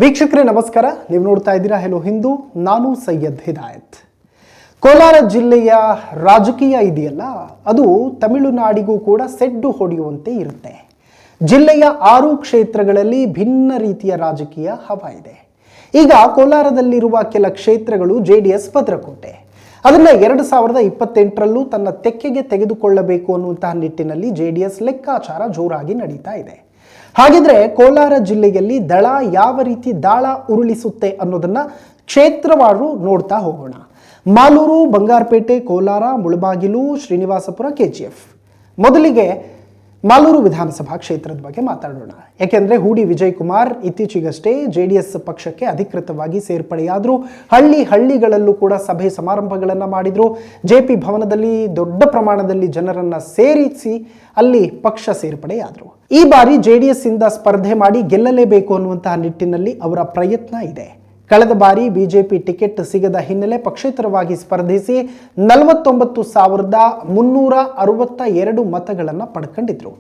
ವೀಕ್ಷಕರೇ ನಮಸ್ಕಾರ. ನೀವು ನೋಡ್ತಾ ಇದ್ದೀರಾ ಹೆಲೋ ಹಿಂದೂ. ನಾನು ಸೈಯದ್ ಹಿದಾಯತ್. ಕೋಲಾರ ಜಿಲ್ಲೆಯ ರಾಜಕೀಯ ಇದೆಯಲ್ಲ, ಅದು ತಮಿಳುನಾಡಿಗೂ ಕೂಡ ಸೆಡ್ಡು ಹೊಡೆಯುವಂತೆ ಇರುತ್ತೆ. ಜಿಲ್ಲೆಯ 6 ಕ್ಷೇತ್ರಗಳಲ್ಲಿ ಭಿನ್ನ ರೀತಿಯ ರಾಜಕೀಯ ಹವಾ ಇದೆ. ಈಗ ಕೋಲಾರದಲ್ಲಿರುವ ಕೆಲ ಕ್ಷೇತ್ರಗಳು JDS ಭದ್ರಕೋಟೆ. ಅದನ್ನು 2028ರಲ್ಲೂ ತನ್ನ ತೆಕ್ಕೆಗೆ ತೆಗೆದುಕೊಳ್ಳಬೇಕು ಅನ್ನುವಂತಹ ನಿಟ್ಟಿನಲ್ಲಿ JDS ಲೆಕ್ಕಾಚಾರ ಜೋರಾಗಿ ನಡೀತಾ ಇದೆ. ಹಾಗಿದ್ರೆ ಕೋಲಾರ ಜಿಲ್ಲೆಯಲ್ಲಿ ದಳ ಯಾವ ರೀತಿ ದಾಳ ಉರುಳಿಸುತ್ತೆ ಅನ್ನೋದನ್ನ ಕ್ಷೇತ್ರವಾರು ನೋಡ್ತಾ ಹೋಗೋಣ. ಮಾಲೂರು, ಬಂಗಾರಪೇಟೆ, ಕೋಲಾರ, ಮುಳಬಾಗಿಲು, ಶ್ರೀನಿವಾಸಪುರ, KGF. ಮೊದಲಿಗೆ ಮಾಲೂರು ವಿಧಾನಸಭಾ ಕ್ಷೇತ್ರದ ಬಗ್ಗೆ ಮಾತಾಡೋಣ. ಯಾಕೆಂದರೆ ಹೂಡಿ ವಿಜಯ್ ಕುಮಾರ್ ಇತ್ತೀಚೆಗಷ್ಟೇ JDS ಪಕ್ಷಕ್ಕೆ ಅಧಿಕೃತವಾಗಿ ಸೇರ್ಪಡೆಯಾದರು. ಹಳ್ಳಿಗಳಲ್ಲೂ ಕೂಡ ಸಭೆ ಸಮಾರಂಭಗಳನ್ನು ಮಾಡಿದರು. JP ಭವನದಲ್ಲಿ ದೊಡ್ಡ ಪ್ರಮಾಣದಲ್ಲಿ ಜನರನ್ನು ಸೇರಿಸಿ ಅಲ್ಲಿ ಪಕ್ಷ ಸೇರ್ಪಡೆಯಾದರು. ಈ ಬಾರಿ JDS ಇಂದ ಸ್ಪರ್ಧೆ ಮಾಡಿ ಗೆಲ್ಲಲೇಬೇಕು ಅನ್ನುವಂತಹ ನಿಟ್ಟಿನಲ್ಲಿ ಅವರ ಪ್ರಯತ್ನ ಇದೆ. ಕಳೆದ ಬಾರಿ BJP ಟಿಕೆಟ್ ಸಿಗದ ಹಿನ್ನೆಲೆ ಪಕ್ಷೇತರವಾಗಿ ಸ್ಪರ್ಧಿಸಿ 49,362 ಮತಗಳನ್ನು ಪಡ್ಕೊಂಡಿದ್ರು.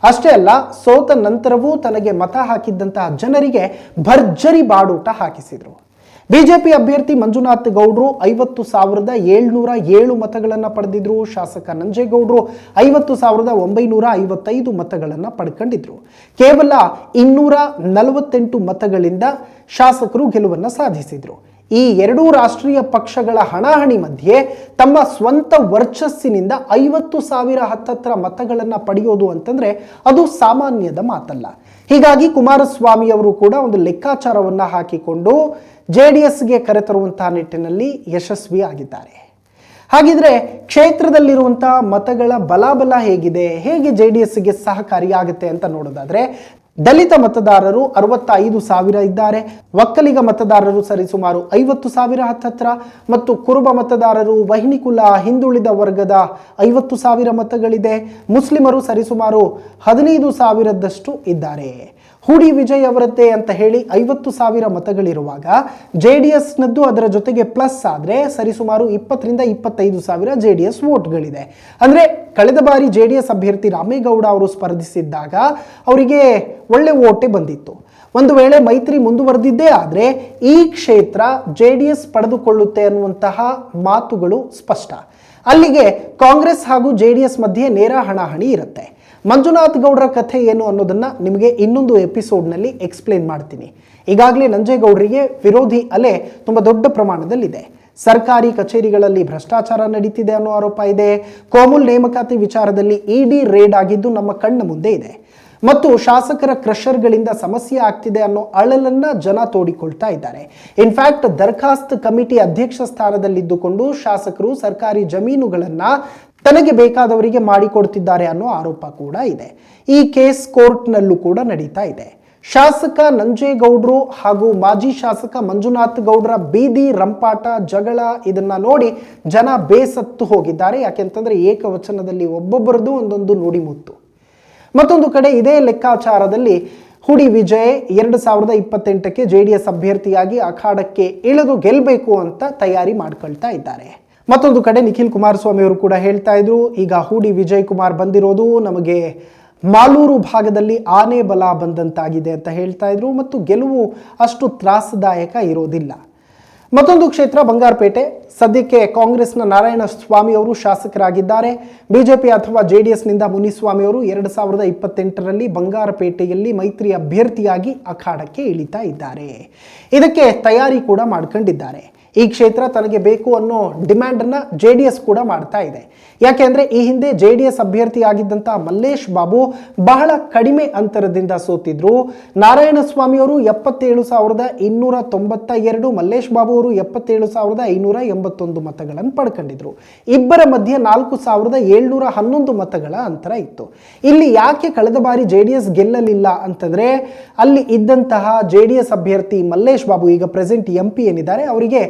ಅಷ್ಟೇ ಅಲ್ಲ, ಸೋತ ನಂತರವೂ ತನಗೆ ಮತ ಹಾಕಿದ್ದಂತಹ ಜನರಿಗೆ ಭರ್ಜರಿ ಬಾಡೂಟ ಹಾಕಿಸಿದ್ರು. BJP ಅಭ್ಯರ್ಥಿ ಮಂಜುನಾಥ್ ಗೌಡ್ರು 50,707 ಮತಗಳನ್ನು ಪಡೆದಿದ್ರು. ಶಾಸಕ ನಂಜೇಗೌಡರು 50,955 ಮತಗಳನ್ನು ಪಡ್ಕೊಂಡಿದ್ರು. ಕೇವಲ 248 ಮತಗಳಿಂದ ಶಾಸಕರು ಗೆಲುವನ್ನು ಸಾಧಿಸಿದ್ರು. ಈ ಎರಡೂ ರಾಷ್ಟ್ರೀಯ ಪಕ್ಷಗಳ ಹಣಾಹಣಿ ಮಧ್ಯೆ ತಮ್ಮ ಸ್ವಂತ ವರ್ಚಸ್ಸಿನಿಂದ 50,000 ಹತ್ತತ್ರ ಮತಗಳನ್ನು ಪಡೆಯೋದು ಅಂತಂದ್ರೆ ಅದು ಸಾಮಾನ್ಯದ ಮಾತಲ್ಲ. ಹೀಗಾಗಿ ಕುಮಾರಸ್ವಾಮಿ ಅವರು ಕೂಡ ಒಂದು ಲೆಕ್ಕಾಚಾರವನ್ನು ಹಾಕಿಕೊಂಡು JDSಗೆ ಕರೆತರುವಂತಹ ನಿಟ್ಟಿನಲ್ಲಿ ಯಶಸ್ವಿಯಾಗಿದ್ದಾರೆ. ಹಾಗಿದ್ರೆ ಕ್ಷೇತ್ರದಲ್ಲಿರುವಂತಹ ಮತಗಳ ಬಲಾಬಲ ಹೇಗಿದೆ, ಹೇಗೆ JDSಗೆ ಸಹಕಾರಿಯಾಗುತ್ತೆ ಅಂತ ನೋಡೋದಾದ್ರೆ, ದಲಿತ ಮತದಾರರು 65,000 ಇದ್ದಾರೆ. ಒಕ್ಕಲಿಗ ಮತದಾರರು ಸರಿಸುಮಾರು 50,000 ಹತ್ತತ್ರ, ಮತ್ತು ಕುರುಬ ಮತದಾರರು, ವಹಿನಿಕುಲ, ಹಿಂದುಳಿದ ವರ್ಗದ 50,000 ಮತಗಳಿದೆ. ಮುಸ್ಲಿಮರು ಸರಿಸುಮಾರು 15,000ದಷ್ಟು ಇದ್ದಾರೆ. ಹೂಡಿ ವಿಜಯ್ ಅವರದ್ದೇ ಅಂತ ಹೇಳಿ 50,000 ಮತಗಳಿರುವಾಗ JDSನದ್ದು ಅದರ ಜೊತೆಗೆ ಪ್ಲಸ್ ಆದರೆ ಸರಿಸುಮಾರು 20,000 ರಿಂದ 25,000 JDS ವೋಟ್ಗಳಿದೆ. ಅಂದರೆ ಕಳೆದ ಬಾರಿ JDS ಅಭ್ಯರ್ಥಿ ರಾಮೇಗೌಡ ಅವರು ಸ್ಪರ್ಧಿಸಿದ್ದಾಗ ಅವರಿಗೆ ಒಳ್ಳೆ ವೋಟೇ ಬಂದಿತ್ತು. ಒಂದು ವೇಳೆ ಮೈತ್ರಿ ಮುಂದುವರೆದಿದ್ದೇ ಆದರೆ ಈ ಕ್ಷೇತ್ರ JDS ಪಡೆದುಕೊಳ್ಳುತ್ತೆ ಅನ್ನುವಂತಹ ಮಾತುಗಳು ಸ್ಪಷ್ಟ. ಅಲ್ಲಿಗೆ ಕಾಂಗ್ರೆಸ್ ಹಾಗೂ JDS ಮಧ್ಯೆ ನೇರ ಹಣಾಹಣಿ ಇರುತ್ತೆ. ಮಂಜುನಾಥ್ ಗೌಡರ ಕಥೆ ಏನು ಅನ್ನೋದನ್ನ ನಿಮಗೆ ಇನ್ನೊಂದು ಎಪಿಸೋಡ್ನಲ್ಲಿ ಎಕ್ಸ್ಪ್ಲೇನ್ ಮಾಡ್ತೀನಿ. ಈಗಾಗಲೇ ನಂಜೇಗೌಡರಿಗೆ ವಿರೋಧಿ ಅಲೆ ತುಂಬ ದೊಡ್ಡ ಪ್ರಮಾಣದಲ್ಲಿದೆ. ಸರ್ಕಾರಿ ಕಚೇರಿಗಳಲ್ಲಿ ಭ್ರಷ್ಟಾಚಾರ ನಡೀತಿದೆ ಅನ್ನೋ ಆರೋಪ ಇದೆ. ಕೋಮುಲ್ ನೇಮಕಾತಿ ವಿಚಾರದಲ್ಲಿ ED ರೇಡ್ ಆಗಿದ್ದು ನಮ್ಮ ಕಣ್ಣ ಮುಂದೆ ಇದೆ. ಮತ್ತು ಶಾಸಕರ ಕ್ರಷರ್ಗಳಿಂದ ಸಮಸ್ಯೆ ಆಗ್ತಿದೆ ಅನ್ನೋ ಅಳಲನ್ನ ಜನ ತೋಡಿಕೊಳ್ತಾ ಇದ್ದಾರೆ. ಇನ್ಫ್ಯಾಕ್ಟ್ ದರ್ಖಾಸ್ತ್ ಕಮಿಟಿ ಅಧ್ಯಕ್ಷ ಸ್ಥಾನದಲ್ಲಿದ್ದುಕೊಂಡು ಶಾಸಕರು ಸರ್ಕಾರಿ ಜಮೀನುಗಳನ್ನ ತನಗೆ ಬೇಕಾದವರಿಗೆ ಮಾಡಿಕೊಡ್ತಿದ್ದಾರೆ ಅನ್ನೋ ಆರೋಪ ಕೂಡ ಇದೆ. ಈ ಕೇಸ್ ಕೋರ್ಟ್ನಲ್ಲೂ ಕೂಡ ನಡೀತಾ ಇದೆ. ಶಾಸಕ ನಂಜೇಗೌಡರು ಹಾಗೂ ಮಾಜಿ ಶಾಸಕ ಮಂಜುನಾಥ್ ಗೌಡರ ಬೀದಿ ರಂಪಾಟ, ಜಗಳ ಇದನ್ನ ನೋಡಿ ಜನ ಬೇಸತ್ತು ಹೋಗಿದ್ದಾರೆ. ಯಾಕೆಂತಂದ್ರೆ ಏಕವಚನದಲ್ಲಿ ಒಬ್ಬೊಬ್ಬರದು ಒಂದೊಂದು ನುಡಿಮುತ್ತು. ಮತ್ತೊಂದು ಕಡೆ ಇದೇ ಲೆಕ್ಕಾಚಾರದಲ್ಲಿ ಹೂಡಿ ವಿಜಯ್ 2028ಕ್ಕೆ JDS ಅಭ್ಯರ್ಥಿಯಾಗಿ ಅಖಾಡಕ್ಕೆ ಇಳಿದು ಗೆಲ್ಲಬೇಕು ಅಂತ ತಯಾರಿ ಮಾಡ್ಕೊಳ್ತಾ ಇದ್ದಾರೆ. ಮತ್ತೊಂದು ಕಡೆ ನಿಖಿಲ್ ಕುಮಾರಸ್ವಾಮಿ ಅವರು ಕೂಡ ಹೇಳ್ತಾ ಇದ್ರು, ಈಗ ಹೂಡಿ ವಿಜಯ್ ಕುಮಾರ್ ಬಂದಿರೋದು ನಮಗೆ ಮಾಲೂರು ಭಾಗದಲ್ಲಿ ಆನೆ ಬಲ ಬಂದಂತಾಗಿದೆ ಅಂತ ಹೇಳ್ತಾ ಇದ್ರು. ಮತ್ತು ಗೆಲುವು ಅಷ್ಟು ತ್ರಾಸದಾಯಕ ಇರೋದಿಲ್ಲ. ಮತ್ತೊಂದು ಕ್ಷೇತ್ರ ಬಂಗಾರಪೇಟೆ. ಸದ್ಯಕ್ಕೆ ಕಾಂಗ್ರೆಸ್ನ ನಾರಾಯಣ ಸ್ವಾಮಿ ಅವರು ಶಾಸಕರಾಗಿದ್ದಾರೆ. BJP ಅಥವಾ JDSನಿಂದ ಮುನಿಸ್ವಾಮಿ ಅವರು 2028ರಲ್ಲಿ ಬಂಗಾರಪೇಟೆಯಲ್ಲಿ ಮೈತ್ರಿ ಅಭ್ಯರ್ಥಿಯಾಗಿ ಅಖಾಡಕ್ಕೆ ಇಳಿತಾ ಇದ್ದಾರೆ. ಇದಕ್ಕೆ ತಯಾರಿ ಕೂಡ ಮಾಡ್ಕೊಂಡಿದ್ದಾರೆ. ಈ ಕ್ಷೇತ್ರ ತನಗೆ ಬೇಕು ಅನ್ನೋ ಡಿಮ್ಯಾಂಡನ್ನು JDS ಕೂಡ ಮಾಡ್ತಾ ಇದೆ. ಯಾಕೆಂದರೆ ಈ ಹಿಂದೆ JDS ಅಭ್ಯರ್ಥಿಯಾಗಿದ್ದಂಥ ಮಲ್ಲೇಶ್ ಬಾಬು ಬಹಳ ಕಡಿಮೆ ಅಂತರದಿಂದ ಸೋತಿದ್ರು. ನಾರಾಯಣ ಸ್ವಾಮಿ ಅವರು 77,292, ಮಲ್ಲೇಶ್ ಬಾಬು ಅವರು 77,581 ಮತಗಳನ್ನು ಪಡ್ಕೊಂಡಿದ್ರು. ಇಬ್ಬರ ಮಧ್ಯೆ 4,711 ಮತಗಳ ಅಂತರ ಇತ್ತು. ಇಲ್ಲಿ ಯಾಕೆ ಕಳೆದ ಬಾರಿ JDS ಗೆಲ್ಲಲಿಲ್ಲ ಅಂತಂದರೆ, ಅಲ್ಲಿ ಇದ್ದಂತಹ JDS ಅಭ್ಯರ್ಥಿ ಮಲ್ಲೇಶ್ ಬಾಬು, ಈಗ ಪ್ರೆಸೆಂಟ್ MP ಏನಿದ್ದಾರೆ, ಅವರಿಗೆ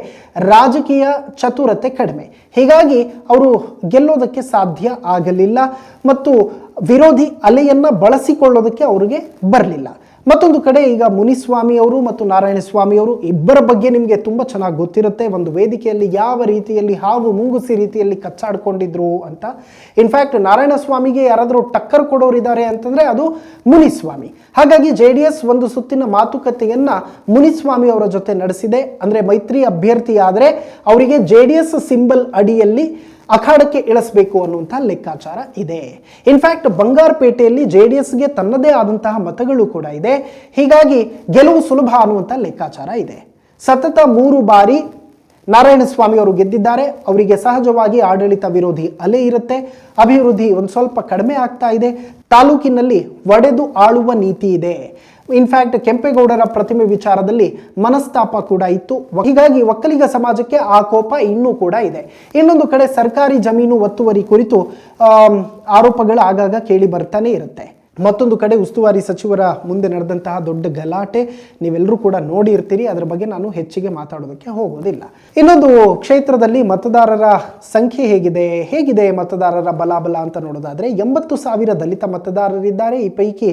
ರಾಜಕೀಯ ಚತುರತೆ ಕಡಿಮೆ. ಹೀಗಾಗಿ ಅವರು ಗೆಲ್ಲೋದಕ್ಕೆ ಸಾಧ್ಯ ಆಗಲಿಲ್ಲ ಮತ್ತು ವಿರೋಧಿ ಅಲೆಯನ್ನ ಬಳಸಿಕೊಳ್ಳೋದಕ್ಕೆ ಅವರಿಗೆ ಬರಲಿಲ್ಲ. ಮತ್ತೊಂದು ಕಡೆ ಈಗ ಮುನಿಸ್ವಾಮಿ ಅವರು ಮತ್ತು ನಾರಾಯಣಸ್ವಾಮಿ ಅವರು ಇಬ್ಬರ ಬಗ್ಗೆ ನಿಮಗೆ ತುಂಬ ಚೆನ್ನಾಗಿ ಗೊತ್ತಿರುತ್ತೆ. ಒಂದು ವೇದಿಕೆಯಲ್ಲಿ ಯಾವ ರೀತಿಯಲ್ಲಿ ಹಾವು ಮುಂಗುಸಿ ರೀತಿಯಲ್ಲಿ ಕಚ್ಚಾಡ್ಕೊಂಡಿದ್ರು ಅಂತ. ಇನ್ಫ್ಯಾಕ್ಟ್ ನಾರಾಯಣಸ್ವಾಮಿಗೆ ಯಾರಾದರೂ ಟಕ್ಕರ್ ಕೊಡೋರಿದ್ದಾರೆ ಅಂತಂದರೆ ಅದು ಮುನಿಸ್ವಾಮಿ. ಹಾಗಾಗಿ JDS ಒಂದು ಸುತ್ತಿನ ಮಾತುಕತೆಯನ್ನು ಮುನಿಸ್ವಾಮಿ ಅವರ ಜೊತೆ ನಡೆಸಿದೆ. ಅಂದರೆ ಮೈತ್ರಿ ಅಭ್ಯರ್ಥಿ ಆದರೆ ಅವರಿಗೆ JDS ಸಿಂಬಲ್ ಅಡಿಯಲ್ಲಿ ಅಖಾಡಕ್ಕೆ ಇಳಿಸಬೇಕು ಅನ್ನುವಂಥ ಲೆಕ್ಕಾಚಾರ ಇದೆ. ಇನ್ಫ್ಯಾಕ್ಟ್ ಬಂಗಾರಪೇಟೆಯಲ್ಲಿ JDSಗೆ ತನ್ನದೇ ಆದಂತಹ ಮತಗಳು ಕೂಡ ಇದೆ. ಹೀಗಾಗಿ ಗೆಲುವು ಸುಲಭ ಅನ್ನುವಂಥ ಲೆಕ್ಕಾಚಾರ ಇದೆ. ಸತತ 3 ಬಾರಿ ನಾರಾಯಣಸ್ವಾಮಿ ಅವರು ಗೆದ್ದಿದ್ದಾರೆ. ಅವರಿಗೆ ಸಹಜವಾಗಿ ಆಡಳಿತ ವಿರೋಧಿ ಅಲೆ ಇರುತ್ತೆ. ಅಭಿವೃದ್ಧಿ ಒಂದು ಸ್ವಲ್ಪ ಕಡಿಮೆ ಆಗ್ತಾ ಇದೆ. ತಾಲೂಕಿನಲ್ಲಿ ಒಡೆದು ಆಳುವ ನೀತಿ ಇದೆ. ಇನ್ಫ್ಯಾಕ್ಟ್ ಕೆಂಪೇಗೌಡರ ಪ್ರತಿಮೆ ವಿಚಾರದಲ್ಲಿ ಮನಸ್ತಾಪ ಕೂಡ ಇತ್ತು. ಹೀಗಾಗಿ ಒಕ್ಕಲಿಗ ಸಮಾಜಕ್ಕೆ ಆ ಕೋಪ ಇನ್ನೂ ಕೂಡ ಇದೆ. ಇನ್ನೊಂದು ಕಡೆ ಸರ್ಕಾರಿ ಜಮೀನು ಒತ್ತುವರಿ ಕುರಿತು ಆರೋಪಗಳು ಆಗಾಗ ಕೇಳಿ ಬರ್ತಾನೆ ಇರುತ್ತೆ. ಮತ್ತೊಂದು ಕಡೆ ಉಸ್ತುವಾರಿ ಸಚಿವರ ಮುಂದೆ ನಡೆದಂತಹ ದೊಡ್ಡ ಗಲಾಟೆ ನೀವೆಲ್ಲರೂ ಕೂಡ ನೋಡಿರ್ತೀರಿ. ಅದರ ಬಗ್ಗೆ ನಾನು ಹೆಚ್ಚಿಗೆ ಮಾತಾಡೋದಕ್ಕೆ ಹೋಗೋದಿಲ್ಲ. ಇನ್ನೊಂದು ಕ್ಷೇತ್ರದಲ್ಲಿ ಮತದಾರರ ಸಂಖ್ಯೆ ಹೇಗಿದೆ ಮತದಾರರ ಬಲಾಬಲ ಅಂತ ನೋಡೋದಾದ್ರೆ 80,000 ದಲಿತ ಮತದಾರರಿದ್ದಾರೆ. ಈ ಪೈಕಿ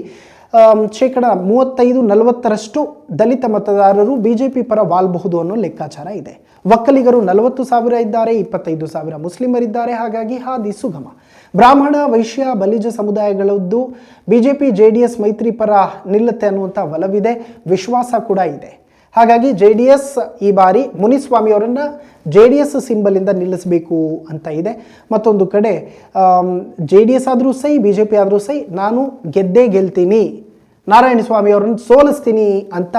ಶೇಕಡ 35-40ರಷ್ಟು ದಲಿತ ಮತದಾರರು BJP ಪರ ವಾಲ್ಬಹುದು ಅನ್ನೋ ಲೆಕ್ಕಾಚಾರ ಇದೆ. ಒಕ್ಕಲಿಗರು 40,000 ಇದ್ದಾರೆ, 25,000 ಮುಸ್ಲಿಮರಿದ್ದಾರೆ. ಹಾಗಾಗಿ ಹಾದಿ ಸುಗಮ. ಬ್ರಾಹ್ಮಣ, ವೈಶ್ಯ, ಬಲಿಜ ಸಮುದಾಯಗಳದ್ದು BJP JDS ಮೈತ್ರಿ ಪರ ನಿಲ್ಲುತ್ತೆ ಅನ್ನುವಂಥ ಒಲವಿದೆ, ವಿಶ್ವಾಸ ಕೂಡ ಇದೆ. ಹಾಗಾಗಿ JDS ಈ ಬಾರಿ ಮುನಿಸ್ವಾಮಿ ಅವರನ್ನು JDS ಸಿಂಬಲಿಂದ ನಿಲ್ಲಿಸಬೇಕು ಅಂತ ಇದೆ. ಮತ್ತೊಂದು ಕಡೆ JDS ಆದರೂ ಸೈ BJP ಆದರೂ ಸೈ ನಾನು ಗೆಲ್ತೀನಿ, ನಾರಾಯಣಸ್ವಾಮಿ ಅವರನ್ನು ಸೋಲಿಸ್ತೀನಿ ಅಂತ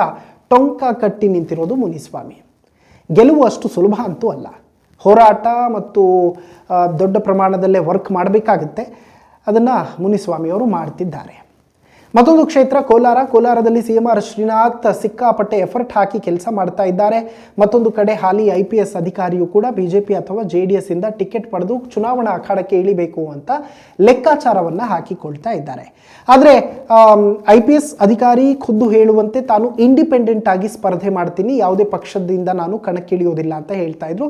ಟೊಂಕ ಕಟ್ಟಿ ನಿಂತಿರೋದು ಮುನಿಸ್ವಾಮಿ. ಗೆಲುವು ಅಷ್ಟು ಸುಲಭ ಅಂತೂ ಅಲ್ಲ. ಹೋರಾಟ ಮತ್ತು ದೊಡ್ಡ ಪ್ರಮಾಣದಲ್ಲೇ ವರ್ಕ್ ಮಾಡಬೇಕಾಗುತ್ತೆ. ಅದನ್ನು ಮುನಿಸ್ವಾಮಿಯವರು ಮಾಡ್ತಿದ್ದಾರೆ. ಮತ್ತೊಂದು ಕ್ಷೇತ್ರ ಕೋಲಾರದಲ್ಲಿ CMR ಶ್ರೀನಾಥ್ ಸಿಕ್ಕಾಪಟ್ಟೆ ಎಫರ್ಟ್ ಹಾಕಿ ಕೆಲಸ ಮಾಡ್ತಾ ಇದ್ದಾರೆ. ಮತ್ತೊಂದು ಕಡೆ ಹಾಲಿ IPS ಅಧಿಕಾರಿಯು ಕೂಡ BJP ಅಥವಾ JDS ಇಂದ ಟಿಕೆಟ್ ಪಡೆದು ಚುನಾವಣಾ ಅಖಾಡಕ್ಕೆ ಇಳಿಬೇಕು ಅಂತ ಲೆಕ್ಕಾಚಾರವನ್ನು ಹಾಕಿಕೊಳ್ತಾ ಇದ್ದಾರೆ. ಆದರೆ IPS ಅಧಿಕಾರಿ ಖುದ್ದು ಹೇಳುವಂತೆ ತಾನು ಇಂಡಿಪೆಂಡೆಂಟ್ ಆಗಿ ಸ್ಪರ್ಧೆ ಮಾಡ್ತೀನಿ, ಯಾವುದೇ ಪಕ್ಷದಿಂದ ನಾನು ಕಣಕ್ಕಿಳಿಯೋದಿಲ್ಲ ಅಂತ ಹೇಳ್ತಾ ಇದ್ರು.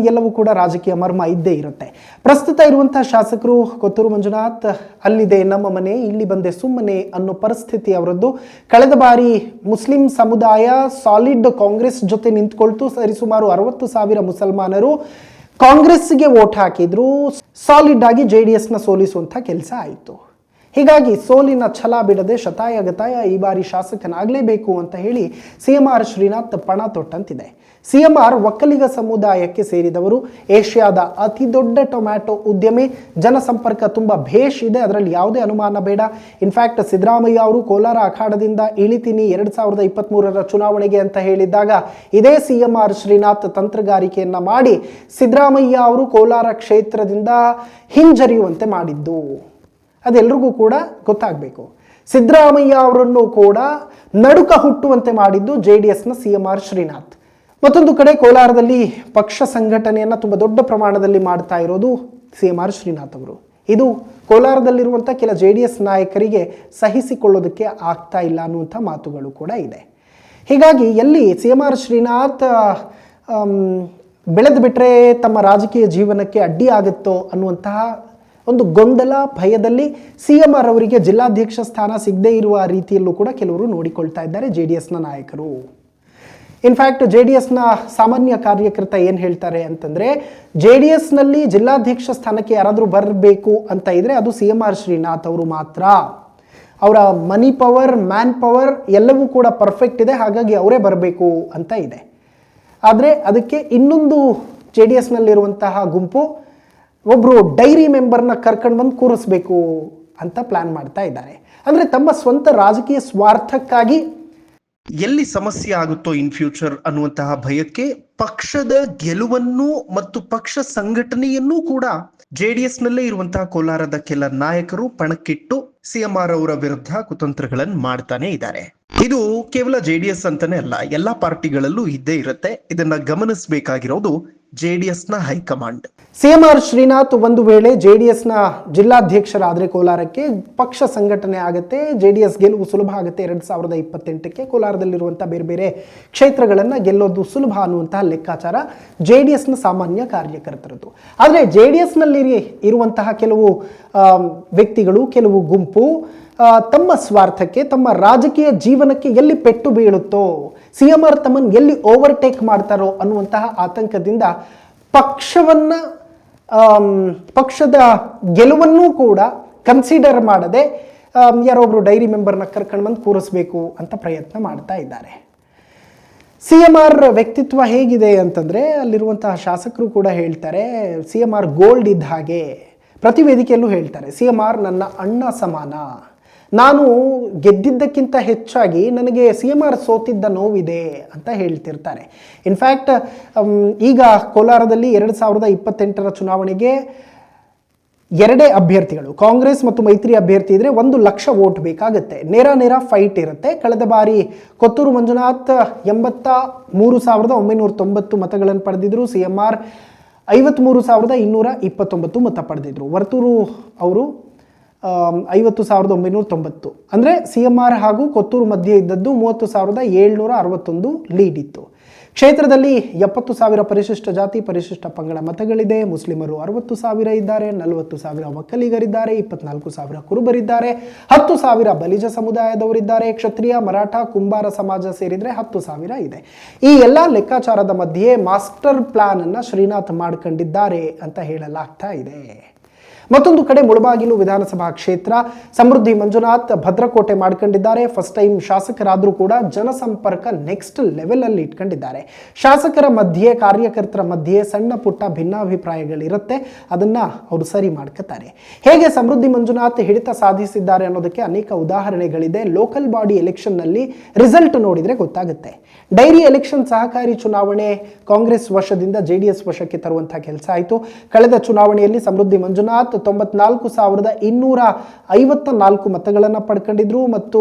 ಎಲ್ಲವೂ ಕೂಡ ರಾಜಕೀಯ ಮರ್ಮ ಇದ್ದೇ ಇರುತ್ತೆ. ಪ್ರಸ್ತುತ ಇರುವಂತಹ ಶಾಸಕರು ಕೊತ್ತೂರು ಮಂಜುನಾಥ್ ಅಲ್ಲಿದೆ ನಮ್ಮ ಮನೆ, ಇಲ್ಲಿ ಬಂದೆ ಸುಮ್ಮನೆ ಅನ್ನೋ ಪರಿಸ್ಥಿತಿ ಅವರದ್ದು. ಕಳೆದ ಬಾರಿ ಮುಸ್ಲಿಂ ಸಮುದಾಯ ಸಾಲಿಡ್ ಕಾಂಗ್ರೆಸ್ ಜೊತೆ ನಿಂತ್ಕೊಳ್ತು. ಸರಿಸುಮಾರು 60,000 ಮುಸಲ್ಮಾನರು ಕಾಂಗ್ರೆಸ್ಗೆ ವೋಟ್ ಹಾಕಿದ್ರು. ಸಾಲಿಡ್ ಆಗಿ JDSನ ಸೋಲಿಸುವಂಥ ಕೆಲಸ ಆಯಿತು. ಹೀಗಾಗಿ ಸೋಲಿನ ಛಲ ಬಿಡದೆ ಶತಾಯಗತಾಯ ಈ ಬಾರಿ ಶಾಸಕನಾಗಲೇಬೇಕು ಅಂತ ಹೇಳಿ CMR ಶ್ರೀನಾಥ್ ಪಣ ತೊಟ್ಟಂತಿದೆ. CMR ಒಕ್ಕಲಿಗ ಸಮುದಾಯಕ್ಕೆ ಸೇರಿದವರು. ಏಷ್ಯಾದ ಅತಿ ದೊಡ್ಡ ಟೊಮ್ಯಾಟೊ ಉದ್ಯಮಿ. ಜನಸಂಪರ್ಕ ತುಂಬ ಭೇಷ್ ಇದೆ, ಅದರಲ್ಲಿ ಯಾವುದೇ ಅನುಮಾನ ಬೇಡ. ಇನ್ಫ್ಯಾಕ್ಟ್ ಸಿದ್ದರಾಮಯ್ಯ ಅವರು ಕೋಲಾರ ಅಖಾಡದಿಂದ ಇಳಿತೀನಿ 2023ರ ಚುನಾವಣೆಗೆ ಅಂತ ಹೇಳಿದ್ದಾಗ ಇದೇ CMR ಶ್ರೀನಾಥ್ ತಂತ್ರಗಾರಿಕೆಯನ್ನು ಮಾಡಿ ಸಿದ್ದರಾಮಯ್ಯ ಅವರು ಕೋಲಾರ ಕ್ಷೇತ್ರದಿಂದ ಹಿಂಜರಿಯುವಂತೆ ಮಾಡಿದ್ದು ಅದೆಲ್ಲರಿಗೂ ಕೂಡ ಗೊತ್ತಾಗಬೇಕು. ಸಿದ್ದರಾಮಯ್ಯ ಅವರನ್ನು ಕೂಡ ನಡುಕ ಹುಟ್ಟುವಂತೆ ಮಾಡಿದ್ದು JDSನ CMR ಶ್ರೀನಾಥ್. ಮತ್ತೊಂದು ಕಡೆ ಕೋಲಾರದಲ್ಲಿ ಪಕ್ಷ ಸಂಘಟನೆಯನ್ನು ತುಂಬ ದೊಡ್ಡ ಪ್ರಮಾಣದಲ್ಲಿ ಮಾಡ್ತಾ ಇರೋದು CMR ಶ್ರೀನಾಥ್ ಅವರು. ಇದು ಕೋಲಾರದಲ್ಲಿರುವಂಥ ಕೆಲ JDS ನಾಯಕರಿಗೆ ಸಹಿಸಿಕೊಳ್ಳೋದಕ್ಕೆ ಆಗ್ತಾ ಇಲ್ಲ ಅನ್ನುವಂಥ ಮಾತುಗಳು ಕೂಡ ಇದೆ. ಹೀಗಾಗಿ ಎಲ್ಲಿ CMR ಶ್ರೀನಾಥ್ ಬೆಳೆದು ಬಿಟ್ಟರೆ ತಮ್ಮ ರಾಜಕೀಯ ಜೀವನಕ್ಕೆ ಅಡ್ಡಿ ಆಗುತ್ತೋ ಅನ್ನುವಂತಹ ಒಂದು ಗೊಂದಲ ಭಯದಲ್ಲಿ CMR ಅವರಿಗೆ ಜಿಲ್ಲಾಧ್ಯಕ್ಷ ಸ್ಥಾನ ಸಿಗದೇ ಇರುವ ರೀತಿಯಲ್ಲೂ ಕೂಡ ಕೆಲವರು ನೋಡಿಕೊಳ್ತಾ ಇದ್ದಾರೆ JDSನ ನಾಯಕರು. ಇನ್ಫ್ಯಾಕ್ಟ್ JDSನ ಸಾಮಾನ್ಯ ಕಾರ್ಯಕರ್ತ ಏನು ಹೇಳ್ತಾರೆ ಅಂತಂದರೆ JDSನಲ್ಲಿ ಜಿಲ್ಲಾಧ್ಯಕ್ಷ ಸ್ಥಾನಕ್ಕೆ ಯಾರಾದರೂ ಬರಬೇಕು ಅಂತ ಇದ್ದರೆ ಅದು CMR ಶ್ರೀನಾಥ್ ಅವರು ಮಾತ್ರ. ಅವರ ಮನಿ ಪವರ್, ಮ್ಯಾನ್ ಪವರ್ ಎಲ್ಲವೂ ಕೂಡ ಪರ್ಫೆಕ್ಟ್ ಇದೆ, ಹಾಗಾಗಿ ಅವರೇ ಬರಬೇಕು ಅಂತ ಇದೆ. ಆದರೆ ಅದಕ್ಕೆ ಇನ್ನೊಂದು JDSನಲ್ಲಿರುವಂತಹ ಗುಂಪು ಒಬ್ಬರು ಡೈರಿ ಮೆಂಬರ್ನ ಕರ್ಕೊಂಡು ಬಂದು ಕೂರಿಸ್ಬೇಕು ಅಂತ ಪ್ಲಾನ್ ಮಾಡ್ತಾ ಇದ್ದಾರೆ. ಅಂದರೆ ತಮ್ಮ ಸ್ವಂತ ರಾಜಕೀಯ ಸ್ವಾರ್ಥಕ್ಕಾಗಿ ಎಲ್ಲಿ ಸಮಸ್ಯೆ ಆಗುತ್ತೋ ಇನ್ ಫ್ಯೂಚರ್ ಅನ್ನುವಂತಹ ಭಯಕ್ಕೆ ಪಕ್ಷದ ಗೆಲುವನ್ನು ಮತ್ತು ಪಕ್ಷ ಸಂಘಟನೆಯನ್ನೂ ಕೂಡ JDSನಲ್ಲೇ ಇರುವಂತಹ ಕೋಲಾರದ ಕೆಲ ನಾಯಕರು ಪಣಕ್ಕಿಟ್ಟು CMR ಅವರ ವಿರುದ್ಧ ಕುತಂತ್ರಗಳನ್ನು ಮಾಡ್ತಾನೆ ಇದ್ದಾರೆ. ಇದು ಕೇವಲ JDS ಅಂತಾನೆ ಅಲ್ಲ, ಎಲ್ಲಾ ಪಾರ್ಟಿಗಳಲ್ಲೂ ಇದ್ದೇ ಇರುತ್ತೆ. ಇದನ್ನ ಗಮನಿಸಬೇಕಾಗಿರೋದು JDSನ ಹೈಕಮಾಂಡ್. CMR ಶ್ರೀನಾಥ್ ಒಂದು ವೇಳೆ JDSನ ಜಿಲ್ಲಾಧ್ಯಕ್ಷರಾದರೆ ಕೋಲಾರಕ್ಕೆ ಪಕ್ಷ ಸಂಘಟನೆ ಆಗುತ್ತೆ, JDS ಗೆಲುವು ಸುಲಭ ಆಗುತ್ತೆ. 2028ಕ್ಕೆ ಕೋಲಾರದಲ್ಲಿರುವಂಥ ಬೇರೆ ಬೇರೆ ಕ್ಷೇತ್ರಗಳನ್ನು ಗೆಲ್ಲೋದು ಸುಲಭ ಅನ್ನುವಂತಹ ಲೆಕ್ಕಾಚಾರ JDSನ ಸಾಮಾನ್ಯ ಕಾರ್ಯಕರ್ತರದ್ದು. ಆದರೆ JDSನಲ್ಲಿ ಇರುವಂತಹ ಕೆಲವು ವ್ಯಕ್ತಿಗಳು, ಕೆಲವು ಗುಂಪು ತಮ್ಮ ಸ್ವಾರ್ಥಕ್ಕೆ, ತಮ್ಮ ರಾಜಕೀಯ ಜೀವನಕ್ಕೆ ಎಲ್ಲಿ ಪೆಟ್ಟು ಬೀಳುತ್ತೋ, CMR ತಮ್ಮನ್ನು ಎಲ್ಲಿ ಓವರ್ಟೇಕ್ ಮಾಡ್ತಾರೋ ಅನ್ನುವಂತಹ ಆತಂಕದಿಂದ ಪಕ್ಷದ ಗೆಲುವನ್ನೂ ಕೂಡ ಕನ್ಸಿಡರ್ ಮಾಡದೆ ಯಾರೊಬ್ರು ಡೈರಿ ಮೆಂಬರ್ನ ಕರ್ಕೊಂಡು ಬಂದು ಕೂರಿಸ್ಬೇಕು ಅಂತ ಪ್ರಯತ್ನ ಮಾಡ್ತಾ ಇದ್ದಾರೆ. CMR ವ್ಯಕ್ತಿತ್ವ ಹೇಗಿದೆ ಅಂತಂದರೆ, ಅಲ್ಲಿರುವಂತಹ ಶಾಸಕರು ಕೂಡ ಹೇಳ್ತಾರೆ, CMR ಗೋಲ್ಡ್ ಇದ್ದ ಹಾಗೆ. ಪ್ರತಿ ವೇದಿಕೆಯಲ್ಲೂ ಹೇಳ್ತಾರೆ, CMR ನನ್ನ ಅಣ್ಣ ಸಮಾನ, ನಾನು ಗೆದ್ದಿದ್ದಕ್ಕಿಂತ ಹೆಚ್ಚಾಗಿ ನನಗೆ CMR ಸೋತಿದ್ದ ನೋವಿದೆ ಅಂತ ಹೇಳ್ತಿರ್ತಾರೆ. ಇನ್ಫ್ಯಾಕ್ಟ್ ಈಗ ಕೋಲಾರದಲ್ಲಿ 2028 ಚುನಾವಣೆಗೆ ಎರಡೇ ಅಭ್ಯರ್ಥಿಗಳು, ಕಾಂಗ್ರೆಸ್ ಮತ್ತು ಮೈತ್ರಿ ಅಭ್ಯರ್ಥಿ ಇದ್ರೆ 1 ಲಕ್ಷ ವೋಟ್ ಬೇಕಾಗುತ್ತೆ. ನೇರ ಫೈಟ್ ಇರುತ್ತೆ. ಕಳೆದ ಬಾರಿ ಕೊತ್ತೂರು ಮಂಜುನಾಥ್ 83,990 ಮತಗಳನ್ನು ಪಡೆದಿದ್ರು. CMR 53,229 ಮತ ಪಡೆದಿದ್ರು. ವರ್ತೂರು ಅವರು 50,990. ಅಂದರೆ CMR ಹಾಗೂ ಕೊತ್ತೂರು ಮಧ್ಯೆ ಇದ್ದದ್ದು 30,761 ಲೀಡ್ ಇತ್ತು. ಕ್ಷೇತ್ರದಲ್ಲಿ 70,000 ಪರಿಶಿಷ್ಟ ಜಾತಿ ಪರಿಶಿಷ್ಟ ಪಂಗಡ ಮತಗಳಿದೆ. ಮುಸ್ಲಿಮರು 60,000 ಇದ್ದಾರೆ, 40,000 ಒಕ್ಕಲಿಗರಿದ್ದಾರೆ, 24,000 ಕುರುಬರಿದ್ದಾರೆ, 10,000 ಬಲಿಜ ಸಮುದಾಯದವರಿದ್ದಾರೆ, ಕ್ಷತ್ರಿಯ ಮರಾಠ ಕುಂಬಾರ ಸಮಾಜ ಸೇರಿದರೆ 10,000 ಇದೆ. ಈ ಎಲ್ಲ ಲೆಕ್ಕಾಚಾರದ ಮಧ್ಯೆ ಮಾಸ್ಟರ್ ಪ್ಲಾನ್ ಅನ್ನು ಶ್ರೀನಾಥ್ ಮಾಡ್ಕೊಂಡಿದ್ದಾರೆ ಅಂತ ಹೇಳಲಾಗ್ತಾ ಇದೆ. ಮತ್ತೊಂದು ಕಡೆ ಮುಳಬಾಗಿಲು ವಿಧಾನಸಭಾ ಕ್ಷೇತ್ರ ಸಮೃದ್ಧಿ ಮಂಜುನಾಥ್ ಭದ್ರಕೋಟೆ ಮಾಡ್ಕೊಂಡಿದ್ದಾರೆ. ಫಸ್ಟ್ ಟೈಮ್ ಶಾಸಕರಾದರೂ ಕೂಡ ಜನಸಂಪರ್ಕ ನೆಕ್ಸ್ಟ್ ಲೆವೆಲ್ ಅಲ್ಲಿ ಇಟ್ಕೊಂಡಿದ್ದಾರೆ. ಶಾಸಕರ ಮಧ್ಯೆ, ಕಾರ್ಯಕರ್ತರ ಮಧ್ಯೆ ಸಣ್ಣ ಪುಟ್ಟ ಭಿನ್ನಾಭಿಪ್ರಾಯಗಳಿರುತ್ತೆ, ಅದನ್ನ ಅವರು ಸರಿ ಮಾಡ್ಕೊತಾರೆ. ಹೇಗೆ ಸಮೃದ್ಧಿ ಮಂಜುನಾಥ್ ಹಿಡಿತ ಸಾಧಿಸಿದ್ದಾರೆ ಅನ್ನೋದಕ್ಕೆ ಅನೇಕ ಉದಾಹರಣೆಗಳಿದೆ. ಲೋಕಲ್ ಬಾಡಿ ಎಲೆಕ್ಷನ್ ನಲ್ಲಿ ರಿಸಲ್ಟ್ ನೋಡಿದ್ರೆ ಗೊತ್ತಾಗುತ್ತೆ. ಡೈರಿ ಎಲೆಕ್ಷನ್ ಸಹಕಾರಿ ಚುನಾವಣೆ ಕಾಂಗ್ರೆಸ್ ವಶದಿಂದ JDS ವಶಕ್ಕೆ ತರುವಂತಹ ಕೆಲಸ ಆಯಿತು. ಕಳೆದ ಚುನಾವಣೆಯಲ್ಲಿ ಸಮೃದ್ಧಿ ಮಂಜುನಾಥ್ 94,254 ಮತಗಳನ್ನು ಪಡ್ಕೊಂಡಿದ್ರು ಮತ್ತು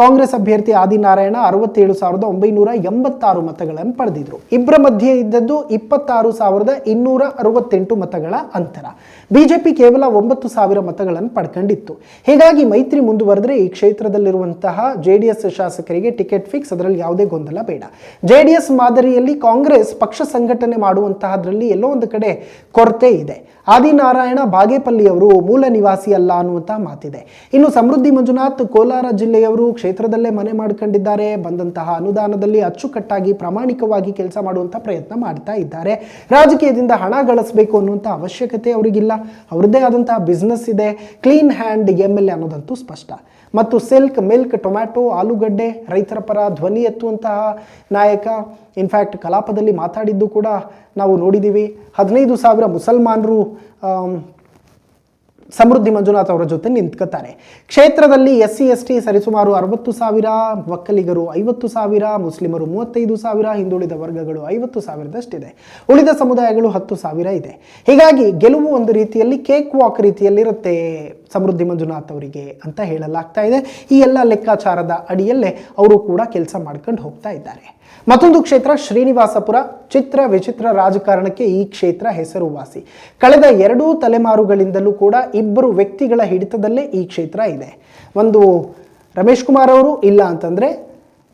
ಕಾಂಗ್ರೆಸ್ ಅಭ್ಯರ್ಥಿ ಆದಿನಾರಾಯಣ 67,986 ಮತಗಳನ್ನು ಪಡೆದಿದ್ರು. ಇಬ್ಬರ ಮಧ್ಯೆ ಇದ್ದದ್ದು 26,268 ಮತಗಳ ಅಂತರ. ಬಿಜೆಪಿ ಕೇವಲ 9,000 ಮತಗಳನ್ನು ಪಡ್ಕೊಂಡಿತ್ತು. ಹೀಗಾಗಿ ಮೈತ್ರಿ ಮುಂದುವರೆದ್ರೆ ಈ ಕ್ಷೇತ್ರದಲ್ಲಿರುವಂತಹ JDS ಶಾಸಕರಿಗೆ ಟಿಕೆಟ್ ಫಿಕ್ಸ್, ಅದರಲ್ಲಿ ಯಾವುದೇ ಗೊಂದಲ ಬೇಡ. JDS ಮಾದರಿಯಲ್ಲಿ ಕಾಂಗ್ರೆಸ್ ಪಕ್ಷ ಸಂಘಟನೆ ಮಾಡುವಂತಹದ್ರಲ್ಲಿ ಎಲ್ಲೋ ಒಂದು ಕಡೆ ಕೊರತೆ ಇದೆ. ಆದಿನಾರಾಯಣ ಬಾಗೇಪಲ್ಲಿಯವರು, ಮೂಲ ನಿವಾಸಿ ಅಲ್ಲ ಅನ್ನುವಂತಹ ಮಾತಿದೆ. ಇನ್ನು ಸಮೃದ್ಧಿ ಮಂಜುನಾಥ್ ಕೋಲಾರ ಜಿಲ್ಲೆಯವರು, ಕ್ಷೇತ್ರದಲ್ಲೇ ಮನೆ ಮಾಡಿಕೊಂಡಿದ್ದಾರೆ. ಬಂದಂತಹ ಅನುದಾನದಲ್ಲಿ ಅಚ್ಚುಕಟ್ಟಾಗಿ ಪ್ರಾಮಾಣಿಕವಾಗಿ ಕೆಲಸ ಮಾಡುವಂಥ ಪ್ರಯತ್ನ ಮಾಡ್ತಾ ಇದ್ದಾರೆ. ರಾಜಕೀಯದಿಂದ ಹಣ ಗಳಿಸಬೇಕು ಅನ್ನುವಂಥ ಅವಶ್ಯಕತೆ ಅವರಿಗಿಲ್ಲ. ಅವ್ರದ್ದೇ ಆದಂತಹ ಬಿಸ್ನೆಸ್ ಇದೆ. ಕ್ಲೀನ್ ಹ್ಯಾಂಡ್ MLA ಅನ್ನೋದಂತೂ ಸ್ಪಷ್ಟ. ಮತ್ತು ಸಿಲ್ಕ್, ಮಿಲ್ಕ್, ಟೊಮ್ಯಾಟೊ, ಆಲೂಗಡ್ಡೆ, ರೈತರ ಪರ ಧ್ವನಿ ಎತ್ತುವಂತಹ ನಾಯಕ. ಇನ್ಫ್ಯಾಕ್ಟ್ ಕಲಾಪದಲ್ಲಿ ಮಾತಾಡಿದ್ದು ಕೂಡ ನಾವು ನೋಡಿದ್ದೀವಿ. 15,000 ಮುಸಲ್ಮಾನರು ಸಮೃದ್ಧಿ ಮಂಜುನಾಥ್ ಅವರ ಜೊತೆ ನಿಂತ್ಕೊತಾರೆ. ಕ್ಷೇತ್ರದಲ್ಲಿ SC ST ಸರಿಸುಮಾರು 60,000, ಒಕ್ಕಲಿಗರು 50,000, ಮುಸ್ಲಿಮರು 35,000, ಹಿಂದುಳಿದ ವರ್ಗಗಳು 50,000ದಷ್ಟಿದೆ. ಉಳಿದ ಸಮುದಾಯಗಳು 10,000 ಇದೆ. ಹೀಗಾಗಿ ಗೆಲುವು ಒಂದು ರೀತಿಯಲ್ಲಿ ಕೇಕ್ ವಾಕ್ ರೀತಿಯಲ್ಲಿರುತ್ತೆ ಸಮೃದ್ಧಿ ಮಂಜುನಾಥ್ ಅವರಿಗೆ ಅಂತ ಹೇಳಲಾಗ್ತಾ ಇದೆ. ಈ ಎಲ್ಲ ಲೆಕ್ಕಾಚಾರದ ಅಡಿಯಲ್ಲೇ ಅವರು ಕೂಡ ಕೆಲಸ ಮಾಡ್ಕೊಂಡು ಹೋಗ್ತಾ ಇದ್ದಾರೆ. ಮತ್ತೊಂದು ಕ್ಷೇತ್ರ ಶ್ರೀನಿವಾಸಪುರ. ಚಿತ್ರ ವಿಚಿತ್ರ ರಾಜಕಾರಣಕ್ಕೆ ಈ ಕ್ಷೇತ್ರ ಹೆಸರುವಾಸಿ. ಕಳೆದ 2 ತಲೆಮಾರುಗಳಿಂದಲೂ ಕೂಡ ಇಬ್ಬರು ವ್ಯಕ್ತಿಗಳ ಹಿಡಿತದಲ್ಲೇ ಈ ಕ್ಷೇತ್ರ ಇದೆ. ಒಂದು ರಮೇಶ್ ಕುಮಾರ್ ಅವರು, ಇಲ್ಲ ಅಂತಂದ್ರೆ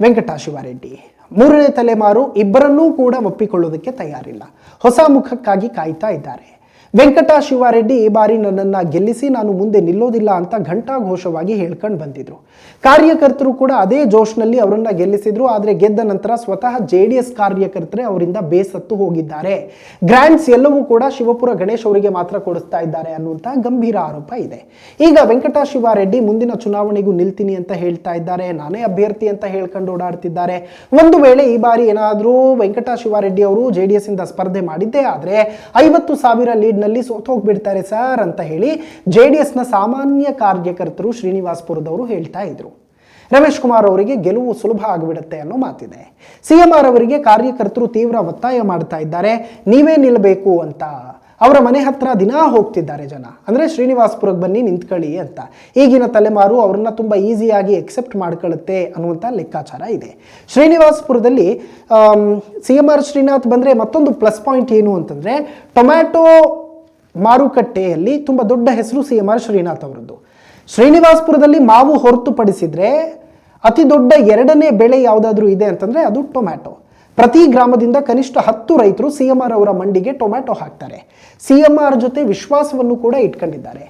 ವೆಂಕಟಶಿವಾರೆಡ್ಡಿ. 3ನೇ ತಲೆಮಾರು ಇಬ್ಬರನ್ನೂ ಕೂಡ ಒಪ್ಪಿಕೊಳ್ಳೋದಕ್ಕೆ ತಯಾರಿಲ್ಲ. ಹೊಸ ಮುಖಕ್ಕಾಗಿ ಕಾಯ್ತಾ ಇದ್ದಾರೆ. ವೆಂಕಟಶಿವಾರೆಡ್ಡಿ ಈ ಬಾರಿ ನನ್ನನ್ನು ಗೆಲ್ಲಿಸಿ ನಾನು ಮುಂದೆ ನಿಲ್ಲೋದಿಲ್ಲ ಅಂತ ಘಂಟಾಘೋಷವಾಗಿ ಹೇಳ್ಕೊಂಡು ಬಂದಿದ್ರು. ಕಾರ್ಯಕರ್ತರು ಕೂಡ ಅದೇ ಜೋಶ್ನಲ್ಲಿ ಅವರನ್ನ ಗೆಲ್ಲಿಸಿದ್ರು. ಆದರೆ ಗೆದ್ದ ನಂತರ ಸ್ವತಃ JDS ಕಾರ್ಯಕರ್ತರೇ ಅವರಿಂದ ಬೇಸತ್ತು ಹೋಗಿದ್ದಾರೆ. ಗ್ರಾಂಟ್ಸ್ ಎಲ್ಲವೂ ಕೂಡ ಶಿವಪುರ ಗಣೇಶ್ ಅವರಿಗೆ ಮಾತ್ರ ಕೊಡಿಸ್ತಾ ಇದ್ದಾರೆ ಅನ್ನುವಂಥ ಗಂಭೀರ ಆರೋಪ ಇದೆ. ಈಗ ವೆಂಕಟಶಿವಾರೆಡ್ಡಿ ಮುಂದಿನ ಚುನಾವಣೆಗೂ ನಿಲ್ತೀನಿ ಅಂತ ಹೇಳ್ತಾ ಇದ್ದಾರೆ. ನಾನೇ ಅಭ್ಯರ್ಥಿ ಅಂತ ಹೇಳ್ಕೊಂಡು ಓಡಾಡ್ತಿದ್ದಾರೆ. ಒಂದು ವೇಳೆ ಈ ಬಾರಿ ಏನಾದರೂ ವೆಂಕಟಶಿವಾರೆಡ್ಡಿ ಅವರು JDS ಇಂದ ಸ್ಪರ್ಧೆ ಮಾಡಿದ್ದೇ ಆದರೆ 50,000 ಲೀಡ್ ನಲ್ಲಿ ಸೋತು ಹೋಗ್ಬಿಡ್ತಾರೆ ಸರ್ ಅಂತ ಹೇಳಿ JDS ನ ಸಾಮಾನ್ಯ ಕಾರ್ಯಕರ್ತರು ಶ್ರೀನಿವಾಸಪುರದವರು ಹೇಳ್ತಾ ಇದ್ರು. ರಮೇಶ್ ಕುಮಾರ್ ಅವರಿಗೆ ಗೆಲುವು ಸುಲಭ ಆಗಿಬಿಡುತ್ತೆ ಅನ್ನೋ ಮಾತಿದೆ. CMR ಅವರಿಗೆ ಕಾರ್ಯಕರ್ತರು ತೀವ್ರ ಒತ್ತಾಯ ಮಾಡ್ತಾ ಇದ್ದಾರೆ, ನೀವೇ ನಿಲ್ಲಬೇಕು ಅಂತ. ಅವರ ಮನೆ ಹತ್ರ ದಿನಾ ಹೋಗ್ತಿದ್ದಾರೆ ಜನ. ಅಂದರೆ ಶ್ರೀನಿವಾಸಪುರಕ್ಕೆ ಬನ್ನಿ ನಿಂತ್ಕೊಳ್ಳಿ ಅಂತ. ಈಗಿನ ತಲೆಮಾರು ಅವ್ರನ್ನ ತುಂಬ ಈಸಿಯಾಗಿ ಎಕ್ಸೆಪ್ಟ್ ಮಾಡ್ಕೊಳ್ಳುತ್ತೆ ಅನ್ನುವಂಥ ಲೆಕ್ಕಾಚಾರ ಇದೆ. ಶ್ರೀನಿವಾಸಪುರದಲ್ಲಿ CMR ಶ್ರೀನಾಥ್ ಬಂದರೆ ಮತ್ತೊಂದು ಪ್ಲಸ್ ಪಾಯಿಂಟ್ ಏನು ಅಂತಂದರೆ, ಟೊಮ್ಯಾಟೊ ಮಾರುಕಟ್ಟೆಯಲ್ಲಿ ತುಂಬ ದೊಡ್ಡ ಹೆಸರು CMR ಶ್ರೀನಾಥ್ ಅವರದ್ದು. ಶ್ರೀನಿವಾಸಪುರದಲ್ಲಿ ಮಾವು ಹೊರತುಪಡಿಸಿದ್ರೆ ಅತಿ ದೊಡ್ಡ 2ನೇ ಬೆಳೆ ಯಾವುದಾದ್ರೂ ಇದೆ ಅಂತಂದರೆ ಅದು ಟೊಮ್ಯಾಟೊ. ಪ್ರತಿ ಗ್ರಾಮದಿಂದ ಕನಿಷ್ಠ 10 ರೈತರು CMR ಅವರ ಮಂಡಿಗೆ ಟೊಮ್ಯಾಟೊ ಹಾಕ್ತಾರೆ. CMR ಜೊತೆ ವಿಶ್ವಾಸವನ್ನು ಕೂಡ ಇಟ್ಕೊಂಡಿದ್ದಾರೆ.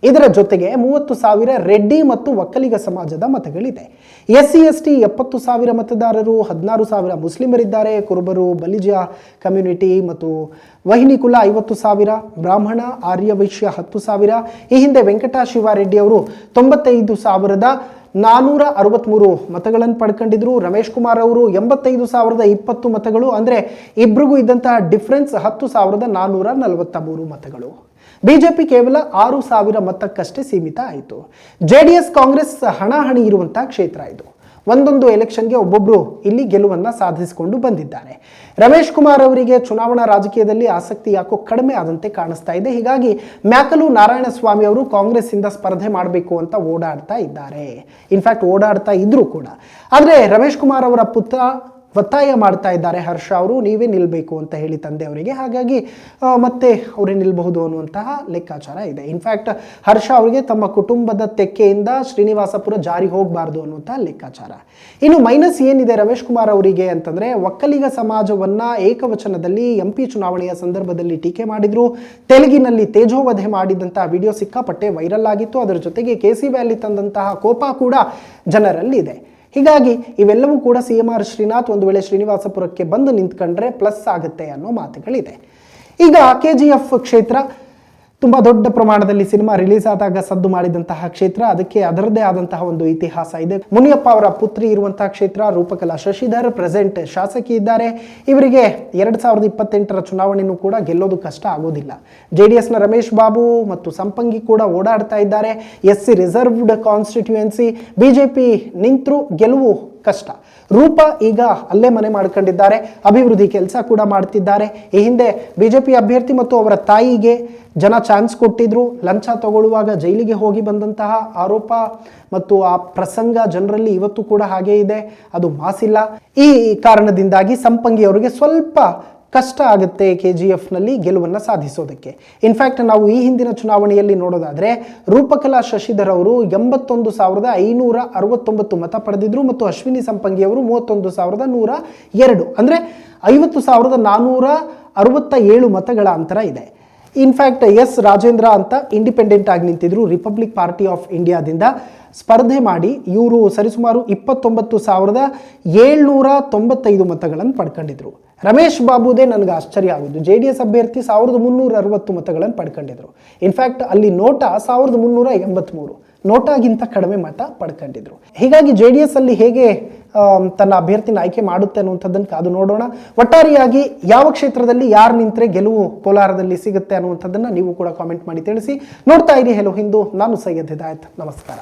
ಇದರ ಜೊತೆಗೆ 30,000 ರೆಡ್ಡಿ ಮತ್ತು ಒಕ್ಕಲಿಗ ಸಮಾಜದ ಮತಗಳಿದೆ. SC ST 70,000 ಮತದಾರರು, 16,000 ಮುಸ್ಲಿಮರಿದ್ದಾರೆ. ಕುರುಬರು, ಬಲಿಜ ಕಮ್ಯುನಿಟಿ ಮತ್ತು ವಹಿನಿ ಕುಲ 50,000, ಬ್ರಾಹ್ಮಣ, ಆರ್ಯ ವೈಶ್ಯ 10,000. ಈ ಹಿಂದೆ ವೆಂಕಟ ಶಿವಾರೆಡ್ಡಿ ಅವರು 95,463 ಮತಗಳನ್ನು ಪಡ್ಕೊಂಡಿದ್ರು. ರಮೇಶ್ ಕುಮಾರ್ ಅವರು 85,020 ಮತಗಳು. ಅಂದರೆ ಇಬ್ಬರಿಗೂ ಇದ್ದಂತಹ ಡಿಫ್ರೆನ್ಸ್ 10,443 ಮತಗಳು. ಬಿಜೆಪಿ ಕೇವಲ 6,000 ಮತಕ್ಕಷ್ಟೇ ಸೀಮಿತ ಆಯಿತು. JDS ಕಾಂಗ್ರೆಸ್ ಹಣಾಹಣಿ ಇರುವಂತಹ ಕ್ಷೇತ್ರ ಇದು. ಒಂದೊಂದು ಎಲೆಕ್ಷನ್ಗೆ ಒಬ್ಬೊಬ್ರು ಇಲ್ಲಿ ಗೆಲುವನ್ನ ಸಾಧಿಸಿಕೊಂಡು ಬಂದಿದ್ದಾರೆ. ರಮೇಶ್ ಕುಮಾರ್ ಅವರಿಗೆ ಚುನಾವಣಾ ರಾಜಕೀಯದಲ್ಲಿ ಆಸಕ್ತಿ ಯಾಕೋ ಕಡಿಮೆ ಆದಂತೆ ಕಾಣಿಸ್ತಾ ಇದೆ. ಹೀಗಾಗಿ ಮ್ಯಾಕಲು ನಾರಾಯಣಸ್ವಾಮಿ ಅವರು ಕಾಂಗ್ರೆಸ್ ಇಂದ ಸ್ಪರ್ಧೆ ಮಾಡಬೇಕು ಅಂತ ಓಡಾಡ್ತಾ ಇದ್ದಾರೆ. ಇನ್ಫ್ಯಾಕ್ಟ್ ಓಡಾಡ್ತಾ ಇದ್ರು ಕೂಡ. ಆದರೆ ರಮೇಶ್ ಕುಮಾರ್ ಅವರ ಪುತ್ರ ಒತ್ತಾಯ ಮಾಡ್ತಾ ಇದ್ದಾರೆ, ಹರ್ಷ ಅವರು ನೀವೇ ನಿಲ್ಲಬೇಕು ಅಂತ ಹೇಳಿ ತಂದೆಯವರಿಗೆ. ಹಾಗಾಗಿ ಮತ್ತೆ ಅವರೇ ನಿಲ್ಲಬಹುದು ಅನ್ನುವಂತಹ ಲೆಕ್ಕಾಚಾರ ಇದೆ. ಇನ್ಫ್ಯಾಕ್ಟ್ ಹರ್ಷ ಅವರಿಗೆ ತಮ್ಮ ಕುಟುಂಬದ ತೆಕ್ಕೆಯಿಂದ ಶ್ರೀನಿವಾಸಪುರ ಜಾರಿ ಹೋಗಬಾರ್ದು ಅನ್ನುವಂತಹ ಲೆಕ್ಕಾಚಾರ. ಇನ್ನು ಮೈನಸ್ ಏನಿದೆ ರಮೇಶ್ ಕುಮಾರ್ ಅವರಿಗೆ ಅಂತಂದ್ರೆ, ಒಕ್ಕಲಿಗ ಸಮಾಜವನ್ನ ಏಕವಚನದಲ್ಲಿ MP ಚುನಾವಣೆಯ ಸಂದರ್ಭದಲ್ಲಿ ಟೀಕೆ ಮಾಡಿದ್ರು. ತೆಲುಗಿನಲ್ಲಿ ತೇಜೋವಧೆ ಮಾಡಿದಂತಹ ವಿಡಿಯೋ ಸಿಕ್ಕಾಪಟ್ಟೆ ವೈರಲ್ ಆಗಿತ್ತು. ಅದರ ಜೊತೆಗೆ KC ವ್ಯಾಲಿ ತಂದಂತಹ ಕೋಪ ಕೂಡ ಜನರಲ್ಲಿ ಇದೆ. ಹೀಗಾಗಿ ಇವೆಲ್ಲವೂ ಕೂಡ CMR ಶ್ರೀನಾಥ್ ಒಂದು ವೇಳೆ ಶ್ರೀನಿವಾಸಪುರಕ್ಕೆ ಬಂದು ನಿಂತ್ಕೊಂಡ್ರೆ ಪ್ಲಸ್ ಆಗುತ್ತೆ ಅನ್ನೋ ಮಾತುಗಳಿದೆ. ಈಗ KGF ಕ್ಷೇತ್ರ ತುಂಬ ದೊಡ್ಡ ಪ್ರಮಾಣದಲ್ಲಿ ಸಿನಿಮಾ ರಿಲೀಸ್ ಆದಾಗ ಸದ್ದು ಮಾಡಿದಂತಹ ಕ್ಷೇತ್ರ. ಅದಕ್ಕೆ ಅದರದೇ ಆದಂತಹ ಒಂದು ಇತಿಹಾಸ ಇದೆ. ಮುನಿಯಪ್ಪ ಅವರ ಪುತ್ರಿ ಇರುವಂತಹ ಕ್ಷೇತ್ರ. ರೂಪಕಲಾ ಶಶಿಧರ್ ಪ್ರೆಸೆಂಟ್ ಶಾಸಕಿ ಇದ್ದಾರೆ. ಇವರಿಗೆ 2028ರ ಚುನಾವಣೆಯೂ ಕೂಡ ಗೆಲ್ಲೋದು ಕಷ್ಟ ಆಗೋದಿಲ್ಲ. JDSನ ರಮೇಶ್ ಬಾಬು ಮತ್ತು ಸಂಪಂಗಿ ಕೂಡ ಓಡಾಡ್ತಾ ಇದ್ದಾರೆ. SC reserved constituency. ಬಿಜೆಪಿ ನಿಂತರೂ ಗೆಲುವು ಕಷ್ಟ. ರೂಪ ಈಗ ಅಲ್ಲೇ ಮನೆ ಮಾಡ್ಕೊಂಡಿದ್ದಾರೆ. ಅಭಿವೃದ್ಧಿ ಕೆಲಸ ಕೂಡ ಮಾಡ್ತಿದ್ದಾರೆ. ಈ ಹಿಂದೆ ಬಿಜೆಪಿ ಅಭ್ಯರ್ಥಿ ಮತ್ತು ಅವರ ತಾಯಿಗೆ ಜನ ಚಾನ್ಸ್ ಕೊಟ್ಟಿದ್ರು. ಲಂಚ ತಗೊಳ್ಳುವಾಗ ಜೈಲಿಗೆ ಹೋಗಿ ಬಂದಂತಹ ಆರೋಪ ಮತ್ತು ಆ ಪ್ರಸಂಗ ಜನರಲ್ಲಿ ಇವತ್ತು ಕೂಡ ಹಾಗೇ ಇದೆ. ಅದು ಮಾಸಿಲ್ಲ. ಈ ಕಾರಣದಿಂದಾಗಿ ಸಂಪಂಗಿ ಅವರಿಗೆ ಸ್ವಲ್ಪ ಕಷ್ಟ ಆಗುತ್ತೆ KGFನಲ್ಲಿ ಗೆಲುವನ್ನು ಸಾಧಿಸೋದಕ್ಕೆ. ಇನ್ಫ್ಯಾಕ್ಟ್ ನಾವು ಈ ಹಿಂದಿನ ಚುನಾವಣೆಯಲ್ಲಿ ನೋಡೋದಾದರೆ ರೂಪಕಲಾ ಶಶಿಧರ್ ಅವರು 81,569 ಮತ ಪಡೆದಿದ್ರು ಮತ್ತು ಅಶ್ವಿನಿ ಸಂಪಂಗಿ ಅವರು 31,102. ಅಂದರೆ 50,467 ಮತಗಳ ಅಂತರ ಇದೆ. ಇನ್ಫ್ಯಾಕ್ಟ್ S ರಾಜೇಂದ್ರ ಅಂತ ಇಂಡಿಪೆಂಡೆಂಟ್ ಆಗಿ ನಿಂತಿದ್ರು. ರಿಪಬ್ಲಿಕ್ ಪಾರ್ಟಿ ಆಫ್ ಇಂಡಿಯಾದಿಂದ ಸ್ಪರ್ಧೆ ಮಾಡಿ ಇವರು ಸರಿಸುಮಾರು 29,795 ಮತಗಳನ್ನು ಪಡ್ಕೊಂಡಿದ್ರು. ರಮೇಶ್ ಬಾಬುದೇ ನನಗೆ ಆಶ್ಚರ್ಯ ಆಗಿದ್ದು, JDS ಅಭ್ಯರ್ಥಿ 1,360 ಮತಗಳನ್ನು ಪಡ್ಕೊಂಡಿದ್ರು. ಇನ್ಫ್ಯಾಕ್ಟ್ ಅಲ್ಲಿ ನೋಟಾ 1,383, ನೋಟಾಗಿಂತ ಕಡಿಮೆ ಮತ ಪಡ್ಕೊಂಡಿದ್ರು. ಹೀಗಾಗಿ JDS ಅಲ್ಲಿ ಹೇಗೆ ತನ್ನ ಅಭ್ಯರ್ಥಿನ ಆಯ್ಕೆ ಮಾಡುತ್ತೆ ಅನ್ನುವಂಥದ್ದನ್ನು ಕಾದು ನೋಡೋಣ. ಒಟ್ಟಾರೆಯಾಗಿ ಯಾವ ಕ್ಷೇತ್ರದಲ್ಲಿ ಯಾರು ನಿಂತರೆ ಗೆಲುವು ಕೋಲಾರದಲ್ಲಿ ಸಿಗುತ್ತೆ ಅನ್ನುವಂಥದ್ದನ್ನು ನೀವು ಕೂಡ ಕಾಮೆಂಟ್ ಮಾಡಿ ತಿಳಿಸಿ. ನೋಡ್ತಾ ಇರಿ ಹೆಲೋ ಹಿಂದೂ. ನಾನು ಸೈಯದ್ ಹಿದಾಯತ್. ನಮಸ್ಕಾರ.